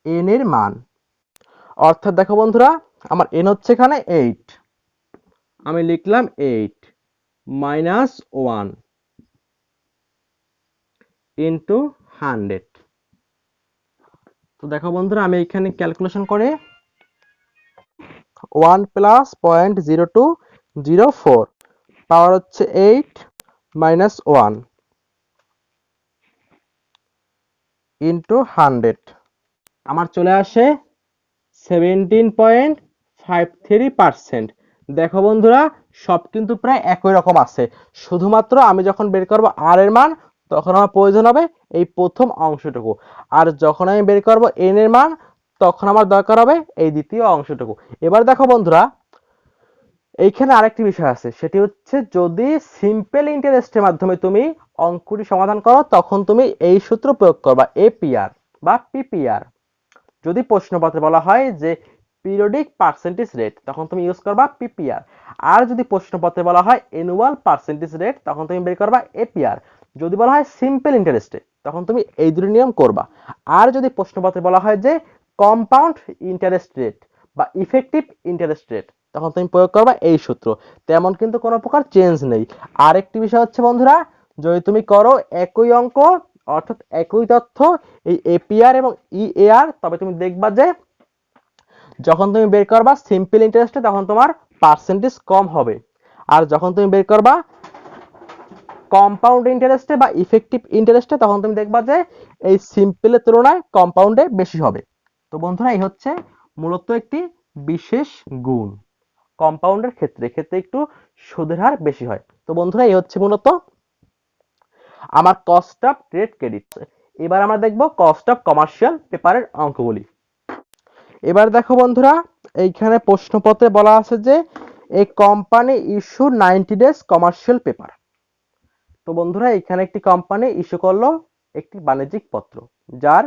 এন এর মান। অর্থাৎ দেখো বন্ধুরা আমার এন হচ্ছে এখানে 8, আমি লিখলাম 8 মাইনাস 1 ইন্টু 100। তো দেখো বন্ধুরা আমি এখানে ক্যালকুলেশন করে 1 প্লাস 0.0204 পাওয়ার হচ্ছে 8 মাইনাস 1 ইন্টু 100, আমার চলে আসে 17.53%। দেখো বন্ধুরা সব কিন্তু প্রায় একই রকম আছে, শুধুমাত্র আমি যখন বের করব আর এর মান তখন আমার প্রয়োজন হবে এই প্রথম অংশটুকু, আর যখন আমি বের করব এন এর মান তখন আমার দরকার হবে এই দ্বিতীয় অংশটুকু। এবার দেখো বন্ধুরা এইখানে আরেকটি বিষয় আছে, সেটি হচ্ছে যদি সিম্পল ইন্টারেস্টের মাধ্যমে তুমি অঙ্কটি সমাধান করো তখন তুমি এই সূত্র প্রয়োগ করবা এপিআর বা পিপিআর। যদি প্রশ্নপত্রে বলা হয় যে পিরিয়ডিক পার্সেন্টেজ রেট তখন তুমি ইউজ করবা পিপিআর, আর যদি প্রশ্নপত্রে বলা হয় অ্যানুয়াল পার্সেন্টেজ রেট তখন তুমি বের করবা এপিআর। যদি বলা হয় সিম্পল ইন্টারেস্টে তখন তুমি এই দুটি নিয়ম করবা। আর যদি প্রশ্নপত্রে বলা হয় যে কম্পাউন্ড ইন্টারেস্ট রেট বা ইফেক্টিভ ইন্টারেস্ট রেট তখন তুমি প্রয়োগ করবা এই সূত্র। তেমন কিন্তু কোনো প্রকার চেঞ্জ নেই। আরেকটি বিষয় হচ্ছে বন্ধুরা, যদি তুমি করো একই অঙ্ক অর্থাৎ একই তথ্য এই এপিআর এবং ইএআর, তবে তুমি দেখবা যে যখন তুমি বের করবা সিম্পল ইন্টারেস্টে তখন তোমার পার্সেন্টেজ কম হবে, আর যখন তুমি বের করবা কম্পাউন্ড ইন্টারেস্টে বা ইফেক্টিভ ইন্টারেস্টে তখন তুমি দেখবা যে এই সিম্পলের তুলনায় কম্পাউন্ডে বেশি হবে। তো বন্ধুরা এই হচ্ছে মূলত একটি বিশেষ গুণ, কম্পাউন্ডের ক্ষেত্রে ক্ষেত্রে একটু সুদের হার বেশি হয়। তো বন্ধুরা এই হচ্ছে মূলত আমার কস্ট অফ ট্রেড ক্রেডিট। এবার আমরা দেখব কস্ট অফ কমার্শিয়াল পেপারের অঙ্কগুলি। এবার দেখো বন্ধুরা এইখানে প্রশ্নপত্রে বলা আছে যে এই company issue 90 days commercial paper. তো বন্ধুরা এখানে একটি কোম্পানি ইস্যু করলো একটি বাণিজ্যিক পত্র যার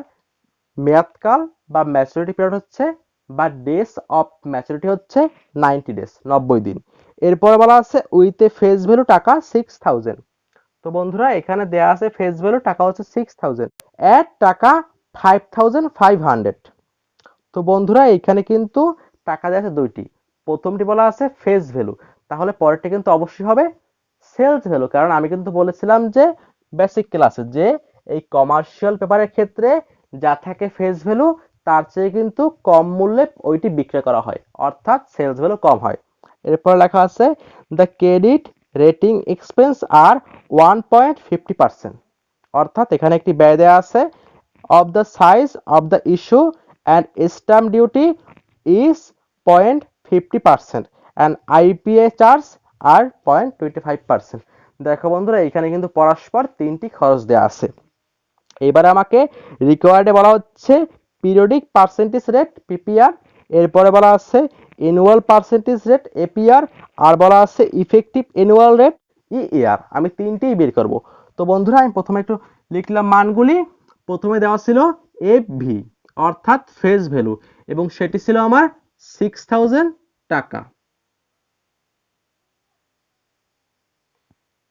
মেয়াদকাল বা ম্যাচুরিটি পিরিয়ড হচ্ছে বা ডেজ অফ ম্যাচুরিটি হচ্ছে 90 ডেজ 90 দিন। এরপরে বলা আছে উইথ এ ফেস ভ্যালু টাকা 6000। তো বন্ধুরা এখানে দেয়া আছে ফেস ভ্যালু টাকা হচ্ছে 6000 এট টাকা 5500। তো বন্ধুরা এখানে কিন্তু টাকা দেওয়া আছে দুইটি, প্রথমটি বলা আছে ফেস ভ্যালু, তাহলে পরেরটি কিন্তু অবশ্যই হবে সেলস ভ্যালু, কারণ আমি কিন্তু বলেছিলাম যে বেসিক ক্লাসে যে এই কমার্শিয়াল পেপারের ক্ষেত্রে যা থাকে ফেস ভ্যালু তার চেয়ে কিন্তু কম মূল্যে ওইটি বিক্রয় করা হয়, অর্থাৎ সেলস ভ্যালু কম হয়। এরপর লেখা আছে দ্য ক্রেডিট রেটিং এক্সপেন্স আর 1.50%, অর্থাৎ এখানে একটি ব্যয় দেওয়া আছে of the size of the issue and stamp duty is 0.50% and IPA charge are 0.25%। দেখো বন্ধুরা, এখানে কিন্তু পরস্পর তিনটি খরচ দেওয়া আছে। এবারে আমাকে রিকোয়ার্ডে বলা হচ্ছে পিরিয়ডিক পার্সেন্টেজ রেট পিপিআর, এরপরে বলা আছে অ্যানুয়াল পার্সেন্টেজ রেট এপিআর, আর বলা আছে ইফেক্টিভ অ্যানুয়াল রেট ইএআর। আমি তিনটেই বের করব। তো বন্ধুরা, আমি প্রথমে একটু লিখলাম মানগুলি। প্রথমে দেওয়া ছিল এফ ভি, অর্থাৎ ফেস ভ্যালু, এবং সেটি ছিল আমার 6000 টাকা।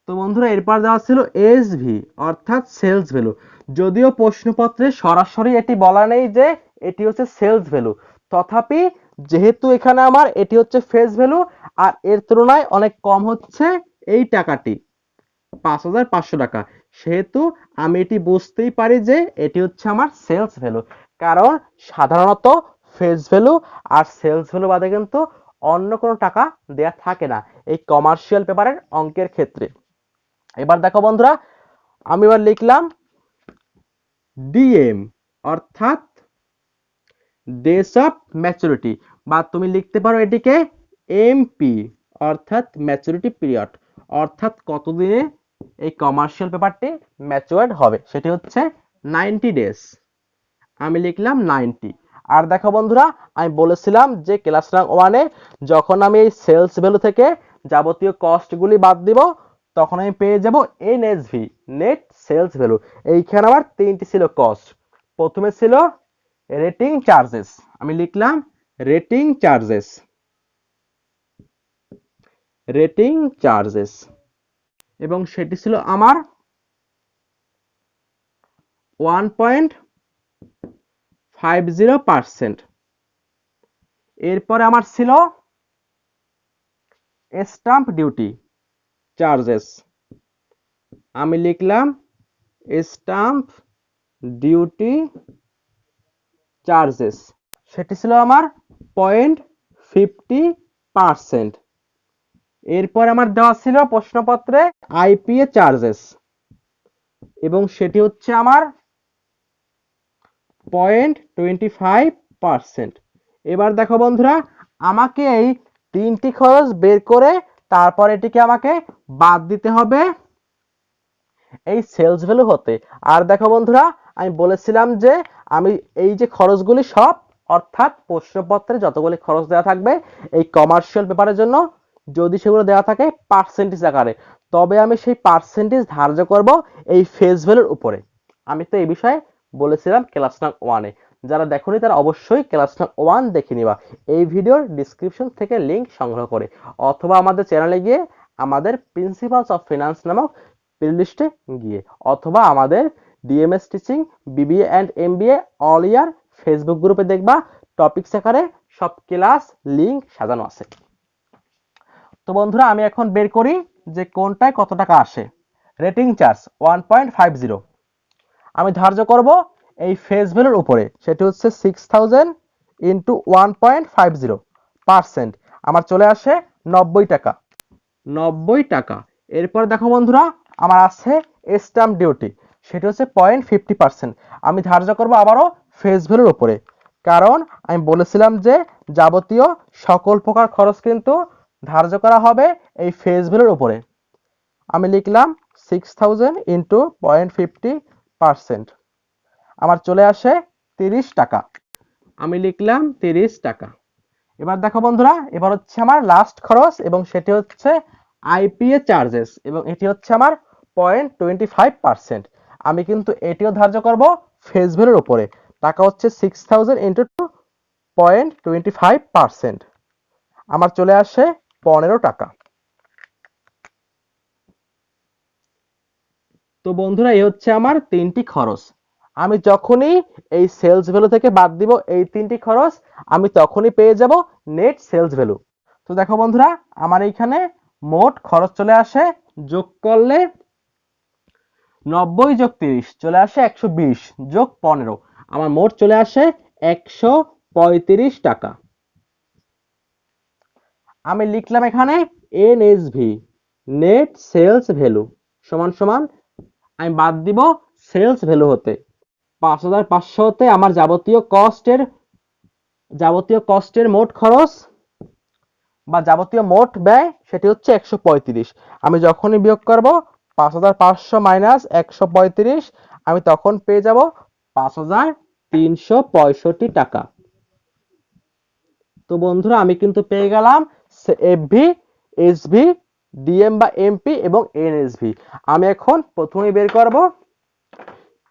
তো বন্ধুরা, এরপর দেওয়া ছিল এস ভি, অর্থাৎ সেলস ভ্যালু। যদিও প্রশ্নপত্রে সরাসরি এটি বলা নেই যে এটি হচ্ছে সেলস ভ্যালু, তথাপি যেহেতু এখানে আমার এটি হচ্ছে ফেস ভ্যালু আর এর তুলনায় অনেক কম হচ্ছে এই টাকাটি 5500 টাকা, সেহেতু আমি এটি বুঝতেই পারি যে এটি হচ্ছে আমার সেলস ভ্যালু। কারণ সাধারণত ফেস ভ্যালু আর সেলস ভ্যালু বাদে কিন্তু অন্য কোনো টাকা দেয়া থাকে না এই কমার্শিয়াল পেপারের অঙ্কের ক্ষেত্রে। এবার দেখো বন্ধুরা, আমি এবার লিখলাম ডিএম, অর্থাৎ ডেস অফ ম্যাচুরিটি, বা তুমি লিখতে পারো এটিকে এমপি, অর্থাৎ ম্যাচুরিটি পিরিয়ড, অর্থাৎ কতদিনে এই কমার্শিয়াল পেপারটি ম্যাচুয়ার্ড হবে, সেটি হচ্ছে 90 ডেজ। আমি লিখলাম 90। আর দেখো বন্ধুরা, আমি বলেছিলাম যে ক্লাস রাঙ্ক 1-এ যখন আমি এই সেলস ভ্যালু থেকে যাবতীয় কস্টগুলি বাদ দিব, তখন আমি পেয়ে যাব এনএসভি, নেট সেলস ভ্যালু। এইখানে আমার তিনটি ছিল কস্ট। প্রথমে ছিল রেটিং চার্জেস, আমি লিখলাম রেটিং চার্জেস, রেটিং চার্জেস, এবং সেটি ছিল আমার 1.50%। এরপরে আমার ছিল স্ট্যাম্প ডিউটি চার্জেস, আমি লিখলাম স্ট্যাম্প ডিউটি চার্জেস, সেটি ছিল আমার 0.50%। এরপর আমার দেওয়া ছিল প্রশ্নপত্রে আইপিএ চার্জেস, এবং সেটি হচ্ছে আমার 0.25%। এবার দেখো বন্ধুরা, আমাকে এই তিনটি খরচ বের করে তারপর এটিকে আমাকে বাদ দিতে হবে এই সেলস ভ্যালু হতে। আর দেখো বন্ধুরা, আমি বলেছিলাম যে আমি এই যে খরচগুলি সব, অর্থাৎ প্রশ্নপত্রে যতগুলি খরচ দেওয়া থাকবে এই কমার্শিয়াল পেপারের জন্য, যদি সেগুলো দেওয়া থাকে পার্সেন্টেজ আকারে, তবে আমি সেই পার্সেন্টেজ ধার্য করব এই ফেস ভ্যালুর উপরে। আমি তো এই বিষয়ে বলেছিলাম ক্লাস নাম্বার 1-এ। যারা দেখোনি তারা অবশ্যই ক্লাস নাম্বার 1 দেখে নিবা এই ভিডিওর ডিসক্রিপশন থেকে লিংক সংগ্রহ করে, অথবা আমাদের চ্যানেলে গিয়ে আমাদের প্রিন্সিপালস অফ ফিনান্স নামক প্লেলিস্টে গিয়ে, অথবা আমাদের DMS teaching BBA and MBA all year Facebook গ্রুপে দেখবা টপিকস আকারে সব ক্লাস লিংক সাজানো আছে। তো বন্ধুরা, আমি এখন বের করি যে কোনটায় কত টাকা আসে। রেটিং চার্জ 1.50 আমি ধার্য করব এই ফেস ভ্যালুর উপরে, সেটি হচ্ছে 6000 ইন্টু 1.50%, আমার চলে আসে 90 টাকা। 90 টাকা। এরপর দেখো বন্ধুরা, আমার আছে স্ট্যাম্প ডিউটি, সেটা হচ্ছে 0.50%, আমি ধার্য করব আবারও ফেস ভ্যালুর উপরে, কারণ আমি বলেছিলাম যে যাবতীয় সকল প্রকার খরচ কিন্তু ধার্য করা হবে এই ফেস ভ্যালুর উপরে। আমি লিখলাম 6000 ইন্টু 0.50%, আমার চলে আসে 30 টাকা। আমি লিখলাম 30 টাকা। এবার দেখো বন্ধুরা, এবার হচ্ছে আমার লাস্ট খরচ, এবং সেটি হচ্ছে আইপিএ চার্জেস, এবং এটি হচ্ছে আমার 0.25%। আমি কিন্তু এটিও ধার্য করব ফেস ভ্যালুর উপরে, টাকা হচ্ছে 6000 ইন্টু 0.25%, আমার চলে আসে 15 টাকা। তো বন্ধুরা, এই হচ্ছে আমার তিনটি খরচ। আমি যখনই এই সেলস ভ্যালু থেকে বাদ দিব এই তিনটি খরচ, আমি তখনই পেয়ে যাব নেট সেলস ভ্যালু। তো দেখো বন্ধুরা, আমার এইখানে মোট খরচ চলে আসে, যোগ করলে 90 যোগ 30 চলে আসে 120, যোগ 15, আমার মোট চলে আসে 135 টাকা। আমি লিখলাম এখানে এনএসভি, নেট সেলস ভ্যালু, সমান সমান আমি বাদ দিব সেলস ভ্যালু হতে 5500 হতে আমার যাবতীয় কষ্টের মোট খরচ বা যাবতীয় মোট ব্যয় সেটি হচ্ছে 135। আমি যখনই বিয়োগ করব 5500 মাইনাস 135, আমি তখন পেয়ে যাব 5365 টাকা। তো বন্ধুরা আমি কিন্তু পেয়ে গেলাম এফভি, এসভি, ডিএম বা এমপি এবং এনএসভি। আমি এখন প্রথমে বের করব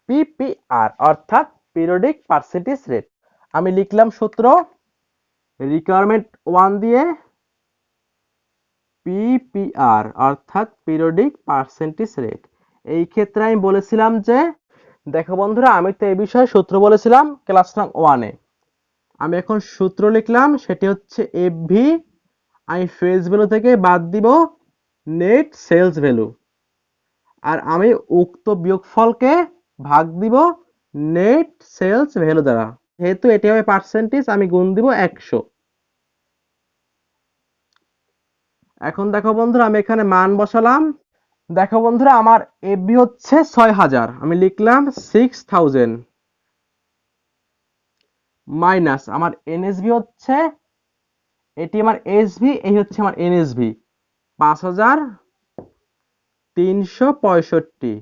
পিপিআর অর্থাৎ পিরিয়ডিক পার্সেন্টেজ রেট। আমি লিখলাম সূত্র রিকোয়ারমেন্ট 1 দিয়ে পিপিআর অর্থাৎ পিরিয়ডিক পার্সেন্টেজ রেট। এই ক্ষেত্রে আমি বলেছিলাম যে দেখো বন্ধুরা, আমি তো এই বিষয়ে সূত্র বলেছিলাম ক্লাস 1-এ। আমি এখন সূত্র লিখলাম, সেটি হচ্ছে এফভি, আমি ফেস ভ্যালু থেকে বাদ দিব নেট সেলস ভ্যালু, আর আমি উক্ত বিয়োগফলকে ভাগ দিব নেট সেলস ভ্যালু দ্বারা। যেহেতু এটি হবে পার্সেন্টেজ, আমি গুণ দিব 100। এখন দেখো বন্ধুরা, আমি এখানে মান বসালাম। দেখো বন্ধুরা, আমার এফবি হচ্ছে 6000, আমি লিখলাম 6000 মাইনাস আমার এনএসভি হচ্ছে, এটি আমার এসভি, এই হচ্ছে আমার এনএসভি 5365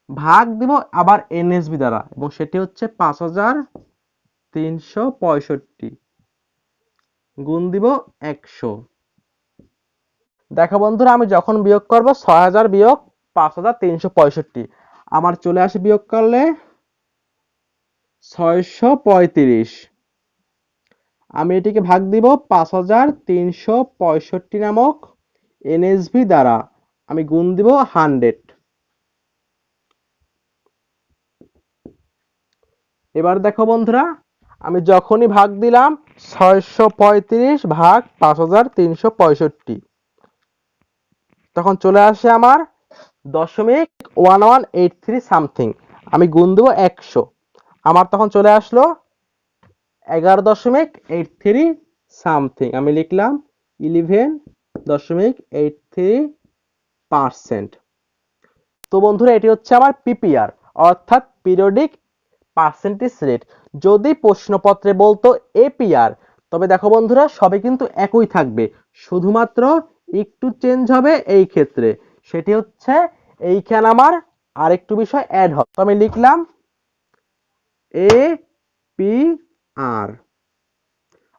ভাগ দিব আবার এনএসভি দ্বারা, এবং সেটি হচ্ছে 5365 গুণ দিব 100। দেখো বন্ধুরা, আমি যখন বিয়োগ করব 6000 বিয়োগ 5365, আমার চলে আসে বিয়োগ করলে 635। আমি এটিকে ভাগ দিব 5365 নামক এনএসভি দ্বারা, আমি গুণ দিব 100। এবার দেখো বন্ধুরা, আমি যখনই ভাগ দিলাম 635 ভাগ 5365, তখন চলে আসে আমার 0.1183 সামথিং, আমি গুণ দেব 100, আমার তখন চলে আসলো 11.83 সামথিং, আমি লিখলাম 11.83%। তো বন্ধুরা, এটি হচ্ছে আমার পিপিআর অর্থাৎ পিরিয়ডিক পার্সেন্টেজ রেট। যদি প্রশ্নপত্রে বলতো এপিআর, তবে দেখো বন্ধুরা সবই কিন্তু একই থাকবে, শুধুমাত্র একটু চেঞ্জ হবে এই ক্ষেত্রে, সেটি হচ্ছে এইখানে আমার আরেকটু বিষয় অ্যাড হবে। তো আমি লিখলাম এপিআর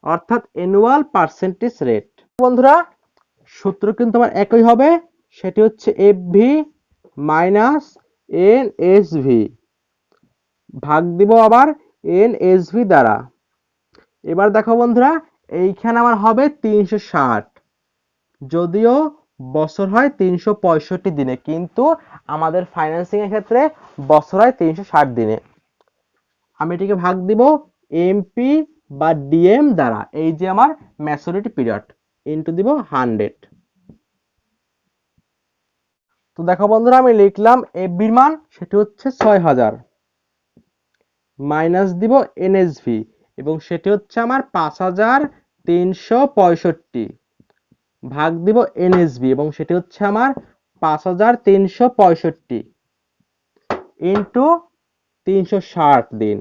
অর্থাৎ অ্যানুয়াল পার্সেন্টেজ রেট। বন্ধুরা সূত্র কিন্তু আমার একই হবে, সেটি হচ্ছে এফভি মাইনাস এনএসভি ভাগ দিব আবার এনএসভি দ্বারা। এবার দেখো বন্ধুরা, এইখানে আমার হবে 360, যদিও বছর হয় 365 দিনে, কিন্তু আমাদের ফাইন্যান্সিং এর ক্ষেত্রে বছর হয় 360 দিনে। আমি এটিকে ভাগ দিব এমপি বা ডিএম দ্বারা, এই যে আমার ম্যাচুরিটি পিরিয়ড, ইনটু দিব 100। তো দেখো বন্ধুরা, আমি লিখলাম এফবির মান সেটি হচ্ছে 6000 মাইনাস দিব এনএসভি, এবং সেটি হচ্ছে আমার 5365 ভাগ দিব এনএসভি, এবং সেটি হচ্ছে আমার 5365 ইন্টু 360 দিন,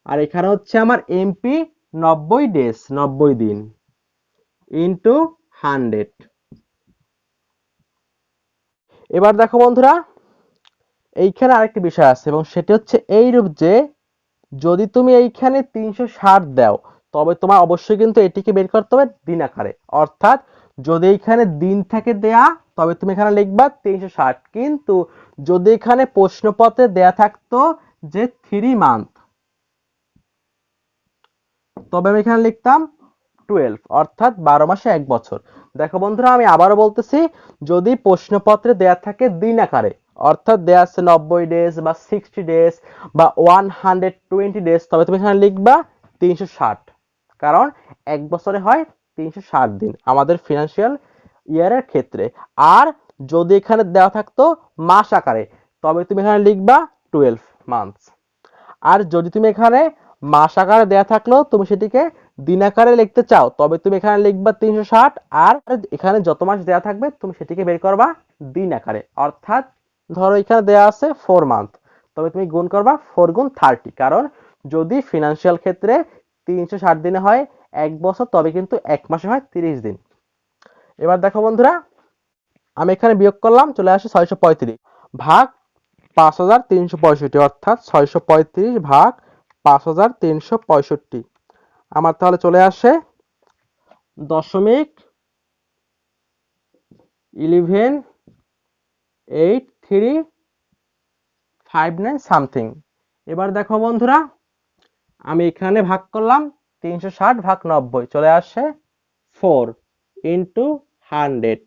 আর এখানে হচ্ছে আমার এমপি 90 দিন ইন্টু 100। এবার দেখো বন্ধুরা, এইখানে আরেকটি বিষয় আছে, এবং সেটি হচ্ছে এইরূপ যে যদি তুমি এইখানে 360 দাও, তবে তোমার অবশ্যই কিন্তু এটিকে বের করতে হবে দিন আকারে, অর্থাৎ যদি এখানে দিন থেকে দেয়া, তবে তুমি এখানে লিখবা 360, কিন্তু যদি এখানে প্রশ্নপত্রে দেয়া থাকতো যে 3 মান্থ, তবে আমি এখানে লিখতাম 12, অর্থাৎ 12 মাসে 1 বছর। দেখো বন্ধুরা, আমি আবারও বলতেছি, যদি প্রশ্নপত্রে দেয়া থাকে দিন আকারে, অর্থাৎ দেয়া আছে 90 ডেজ বা 60 ডেজ বা 120 ডেজ, তবে তুমি এখানে লিখবা 360, কারণ 1 বছরে হয় 360 দিন আমাদের ফিনান্সিয়াল ইয়ারের ক্ষেত্রে। আর যদি এখানে দেওয়া থাকতো মাস আকারে, তবে তুমি এখানে লিখবা 12 মান্থস। আর যদি তুমি এখানে মাস আকারে দেয়া থাকলেও তুমি সেটিকে দিন আকারে লিখতে চাও, তবে তুমি এখানে লিখবা 360, আর এখানে যত মাস দেয়া থাকবে তুমি সেটিকে বের করবা দিন আকারে। অর্থাৎ ধরো এখানে দেয়া আছে 4 মান্থ, তবে তুমি গুণ করবা 4 গুণ 30, কারণ যদি ফিনান্সিয়াল ক্ষেত্রে 360 দিনে হয় 1 বছর, তবে কিন্তু 1 মাসে হয় 30 দিন। এবার দেখো বন্ধুরা, আমি এখানে বিয়োগ করলাম, চলে আসে 635 ভাগ 5365, অর্থাৎ 635 ভাগ 5365। আমার তাহলে চলে আসে 0.118359 সামথিং। এবার দেখো বন্ধুরা, আমি এখানে ভাগ করলাম 360 ভাগ 90, চলে আসে 4 ইন্টু 100।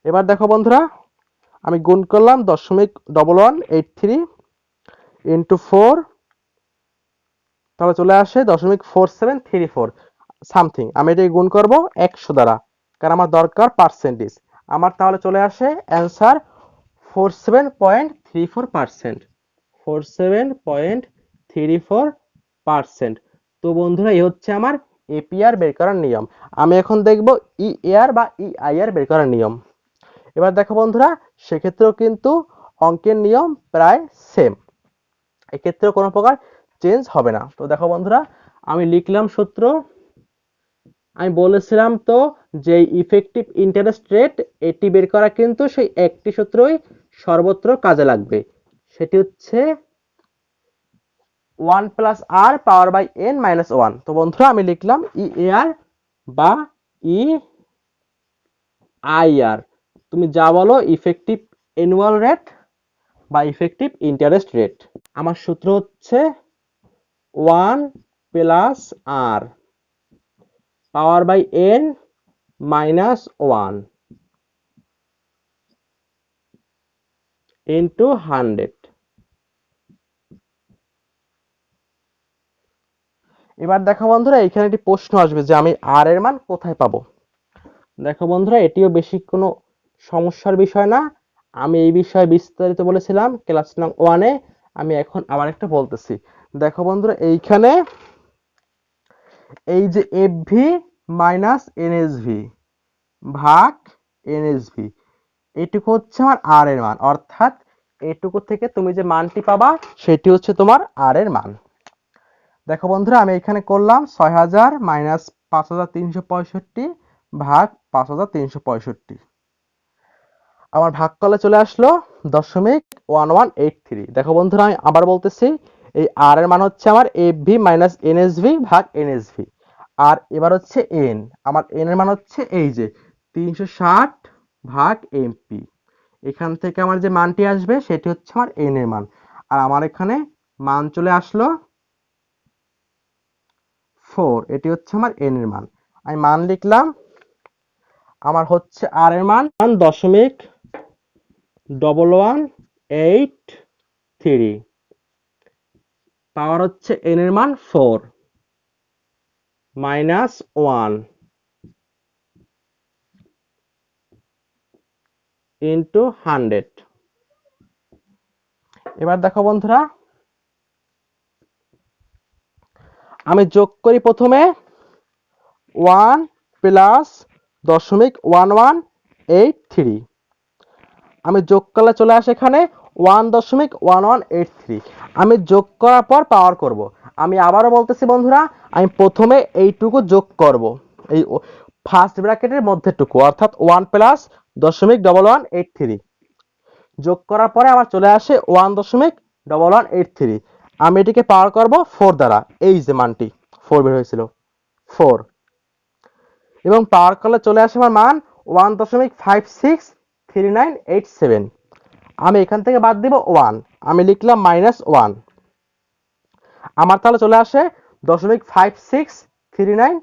এবার দেখো বন্ধুরা, আমি গুণ করলাম 0.1183 ইন্টু 4, তাহলে চলে আসে 0.4734 সামথিং। আমি এটাকে গুণ করব 100 দ্বারা, কারণ আমার দরকার পার্সেন্টেজ। আমার তাহলে চলে আসে অ্যান্সার 47.34%। 47.34%। তো বন্ধুরা, এই হচ্ছে আমার এপিআর বের করার নিয়ম। আমি এখন দেখব ইএআর বা ইআইআর বের করার নিয়ম। এবার দেখো বন্ধুরা, সেক্ষেত্রেও কিন্তু অঙ্কের নিয়ম প্রায় সেম, এক্ষেত্রেও কোনো প্রকার চেঞ্জ হবে না। তো দেখো বন্ধুরা, আমি লিখলাম সূত্র। আমি বলেছিলাম তো যে ইফেক্টিভ ইন্টারেস্ট রেট, এটি বের করা কিন্তু সেই একটি সূত্রই সর্বত্র কাজে লাগবে, সেটি হচ্ছে 1 plus r power by n minus 1। তো বন্ধুরা, আমি লিখলাম ইএআর বা ই আইআর, তুমি যা বলো, ইফেক্টিভ অ্যানুয়াল রেট বা ইফেক্টিভ ইন্টারেস্ট রেট। আমার সূত্র হচ্ছে 1 plus r power by n minus 1 into 100। এবার দেখো বন্ধুরা, এখানে একটি প্রশ্ন আসবে যে আমি আর এর মান কোথায় পাবো। দেখো বন্ধুরা, এটিও বেশি কোনো সমস্যার বিষয় না। আমি এই বিষয়ে বিস্তারিত বলেছিলাম ক্লাস 1-এ, আমি এখন আবার একটা বলতেছি। দেখো বন্ধুরা, এইখানে এই যে এফভি মাইনাস এনএসভি ভাগ এনএসভি, এটুকু হচ্ছে আমার আর এর মান, অর্থাৎ এটুকু থেকে তুমি যে মানটি পাবা সেটি হচ্ছে তোমার আর এর মান। দেখো বন্ধুরা, আমি এখানে করলাম 6000 মাইনাস 5365 ভাগ 5365। আমার ভাগ করলে চলে আসলো 0.1183। দেখো বন্ধুরা, আমি আবার বলতেছি, এই আর এর মান হচ্ছে আমার এফভি মাইনাস এনএসভি ভাগ এনএসভি, আর এবার হচ্ছে এন, আমার এন এর মান হচ্ছে এই যে 360 ভাগ এমপি। এখান থেকে আমার যে মানটি আসবে সেটি হচ্ছে আমার এন এর মান, আর আমার এখানে মান চলে আসলো 4, এটি হচ্ছে আমার এন এর মান। আমি মান লিখলাম, আমার হচ্ছে আর এর মান 0.1183, পাওয়ার হচ্ছে এন এর মান 4 মাইনাস 1 ইন্টু 100। এবার দেখো বন্ধুরা, আমি যোগ করি প্রথমে 1 প্লাস 0.1183, আমি যোগ করলে চলে আসে এখানে 1.1183। আমি যোগ করার পর পাওয়ার করব। আমি আবারও বলতেছি বন্ধুরা, আমি প্রথমে এইটুকু যোগ করব, এই ফার্স্ট ব্র্যাকেটের মধ্যেটুকু, অর্থাৎ 1 প্লাস 0.1183 যোগ করার পরে আমার চলে আসে 1.1183। আমি এটিকে পাওয়ার করব 4 দ্বারা, এই যে মানটি 4 বের হয়েছিল 4, এবং পাওয়ার করলে চলে আসে আমার মান 1.563987। আমি এখান থেকে বাদ দিব 1, আমি লিখলাম মাইনাস 1। আমার তাহলে চলে আসে 0.5639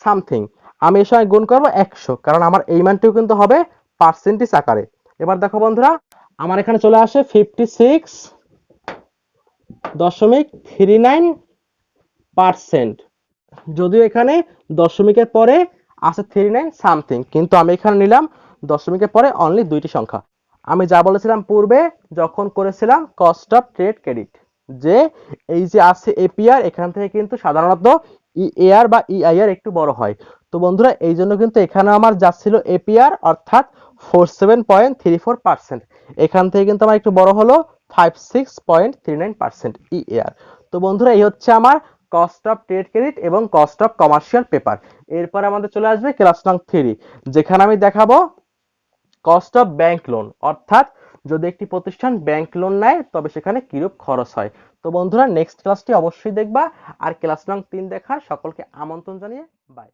সামথিং। আমি এর সঙ্গে গুণ করব 100, কারণ আমার এই মানটিও কিন্তু হবে পার্সেন্টেজ আকারে। এবার দেখো বন্ধুরা, আমার এখানে চলে আসে 56.39%। যদিও এখানে দশমিকের পরে আছে 39 সামথিং, কিন্তু আমি এখানে নিলাম দশমিকের পরে অনলি দুইটি সংখ্যা। আমি যা বলেছিলাম পূর্বে যখন করেছিলাম কস্ট অফ ট্রেড ক্রেডিট, যে এই যে আছে এপিআর, এখান থেকে কিন্তু সাধারণত ইএআর বা ইআইআর একটু বড় হয়। তো বন্ধুরা এই জন্য কিন্তু এখানে আমার যা ছিল এপিআর অর্থাৎ 47.34%, এখান থেকে কিন্তু আমার একটু বড় হলো 56.39% ইএআর। তো বন্ধুরা এই হচ্ছে আমার কস্ট অফ ট্রেড ক্রেডিট এবং কস্ট অফ কমার্শিয়াল পেপার। এরপর আমাদের চলে আসবে ক্লাস নং 3, যেখানে আমি দেখাবো কস্ট অফ ব্যাংক লোন, অর্থাৎ যদি একটি প্রতিষ্ঠান ব্যাংক লোন নেয় তবে সেখানে কিরূপ খরচ হয়। তো বন্ধুরা নেক্সট ক্লাসটি অবশ্যই দেখবা, আর ক্লাস নং 3 দেখার সকলকে আমন্ত্রণ জানিয়ে বাই।